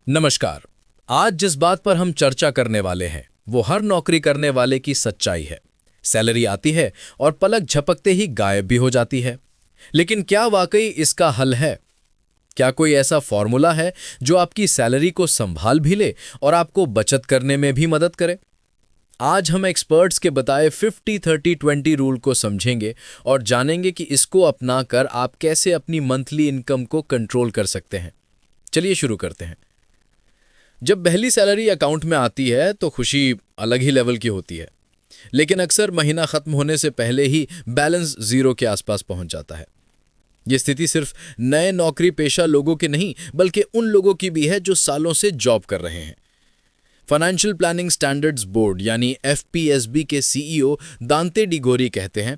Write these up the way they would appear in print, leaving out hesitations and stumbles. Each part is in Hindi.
नमस्कार। आज जिस बात पर हम चर्चा करने वाले हैं वो हर नौकरी करने वाले की सच्चाई है। सैलरी आती है और पलक झपकते ही गायब भी हो जाती है। लेकिन क्या वाकई इसका हल है? क्या कोई ऐसा फॉर्मूला है जो आपकी सैलरी को संभाल भी ले और आपको बचत करने में भी मदद करे? आज हम एक्सपर्ट्स के बताए 50-30-20 रूल को समझेंगे और जानेंगे कि इसको अपनाकर आप कैसे अपनी मंथली इनकम को कंट्रोल कर सकते हैं। चलिए शुरू करते हैं। जब पहली सैलरी अकाउंट में आती है तो खुशी अलग ही लेवल की होती है, लेकिन अक्सर महीना खत्म होने से पहले ही बैलेंस जीरो के आसपास पहुंच जाता है। ये स्थिति सिर्फ नए नौकरी पेशा लोगों की नहीं बल्कि उन लोगों की भी है जो सालों से जॉब कर रहे हैं। फाइनेंशियल प्लानिंग स्टैंडर्ड्स बोर्ड यानी एफपीएसबी के सीईओ दांते डिगोरी कहते हैं,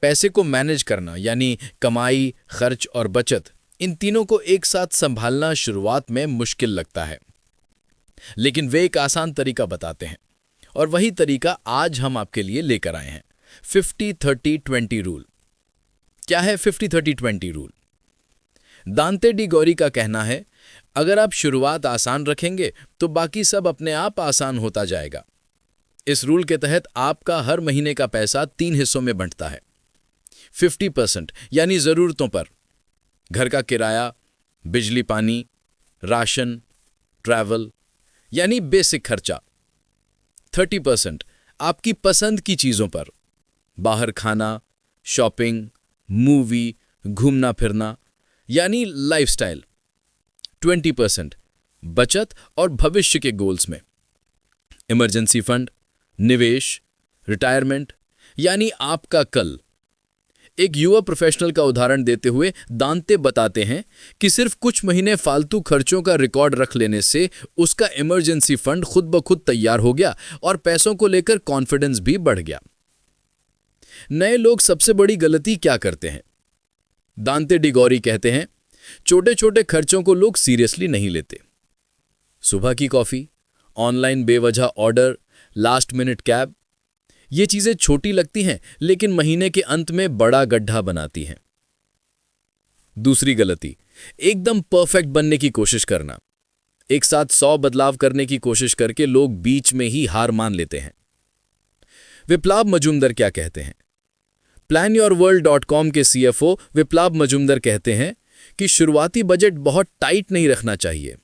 पैसे को मैनेज करना यानी कमाई, खर्च और बचत, इन तीनों को एक साथ संभालना शुरुआत में मुश्किल लगता है, लेकिन वे एक आसान तरीका बताते हैं और वही तरीका आज हम आपके लिए लेकर आए हैं। 50-30-20 रूल। क्या है 50-30-20 रूल? दांते डी गौरी का कहना है, अगर आप शुरुआत आसान रखेंगे तो बाकी सब अपने आप आसान होता जाएगा। इस रूल के तहत आपका हर महीने का पैसा 3 हिस्सों में बंटता है। 50% यानी जरूरतों पर, घर का किराया, बिजली पानी, राशन, ट्रैवल यानी बेसिक खर्चा। 30% आपकी पसंद की चीजों पर, बाहर खाना, शॉपिंग, मूवी, घूमना फिरना यानी लाइफस्टाइल। 20% बचत और भविष्य के गोल्स में, इमरजेंसी फंड, निवेश, रिटायरमेंट यानी आपका कल। एक युवा प्रोफेशनल का उदाहरण देते हुए दांते बताते हैं कि सिर्फ कुछ महीने फालतू खर्चों का रिकॉर्ड रख लेने से उसका इमरजेंसी फंड खुद ब खुद तैयार हो गया और पैसों को लेकर कॉन्फिडेंस भी बढ़ गया। नए लोग सबसे बड़ी गलती क्या करते हैं? दांते डिगोरी कहते हैं, छोटे छोटे खर्चों को लोग सीरियसली नहीं लेते। सुबह की कॉफी, ऑनलाइन बेवजह ऑर्डर, लास्ट मिनट कैब, ये चीजें छोटी लगती हैं लेकिन महीने के अंत में बड़ा गड्ढा बनाती हैं। दूसरी गलती, एकदम परफेक्ट बनने की कोशिश करना। एक साथ 100 बदलाव करने की कोशिश करके लोग बीच में ही हार मान लेते हैं। विप्लव मजूमदार क्या कहते हैं? planyourworld.com के सीएफओ विप्लव मजूमदार कहते हैं कि शुरुआती बजट बहुत टाइट नहीं रखना चाहिए।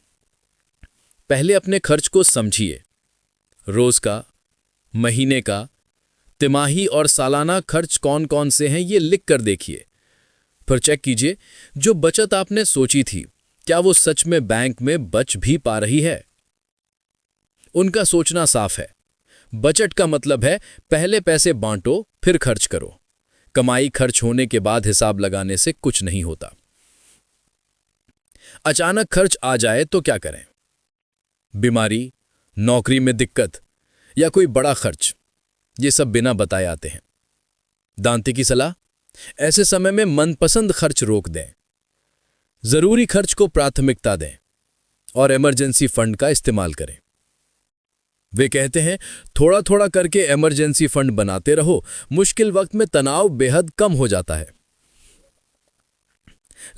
पहले अपने खर्च को समझिए। रोज का, महीने का, तिमाही और सालाना खर्च कौन कौन से हैं ये लिख कर देखिए। फिर चेक कीजिए जो बचत आपने सोची थी क्या वो सच में बैंक में बच भी पा रही है। उनका सोचना साफ है। बजट का मतलब है पहले पैसे बांटो फिर खर्च करो। कमाई खर्च होने के बाद हिसाब लगाने से कुछ नहीं होता। अचानक खर्च आ जाए तो क्या करें? बीमारी, नौकरी में दिक्कत या कोई बड़ा खर्च, ये सब बिना बताए आते हैं। दांते की सलाह, ऐसे समय में मनपसंद खर्च रोक दें, जरूरी खर्च को प्राथमिकता दें और इमरजेंसी फंड का इस्तेमाल करें। वे कहते हैं, थोड़ा थोड़ा करके इमरजेंसी फंड बनाते रहो, मुश्किल वक्त में तनाव बेहद कम हो जाता है।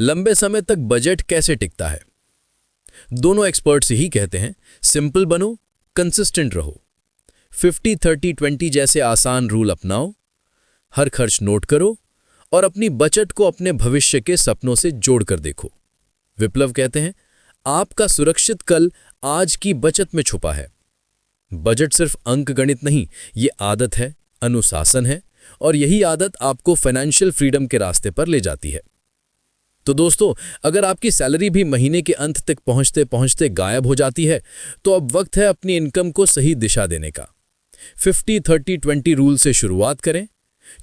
लंबे समय तक बजट कैसे टिकता है? दोनों एक्सपर्ट्स ही कहते हैं, सिंपल बनो, कंसिस्टेंट रहो। 50-30-20 जैसे आसान रूल अपनाओ, हर खर्च नोट करो और अपनी बचत को अपने भविष्य के सपनों से जोड़कर देखो। विप्लव कहते हैं, आपका सुरक्षित कल आज की बचत में छुपा है। बजट सिर्फ अंक गणित नहीं, ये आदत है, अनुशासन है और यही आदत आपको फाइनेंशियल फ्रीडम के रास्ते पर ले जाती है। तो दोस्तों, अगर आपकी सैलरी भी महीने के अंत तक पहुंचते पहुंचते गायब हो जाती है तो अब वक्त है अपनी इनकम को सही दिशा देने का। 50-30-20 रूल से शुरुआत करें,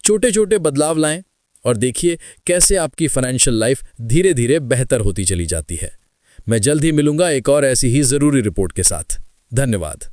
छोटे छोटे बदलाव लाएं और देखिए कैसे आपकी फाइनेंशियल लाइफ धीरे धीरे बेहतर होती चली जाती है। मैं जल्द ही मिलूंगा एक और ऐसी ही जरूरी रिपोर्ट के साथ। धन्यवाद।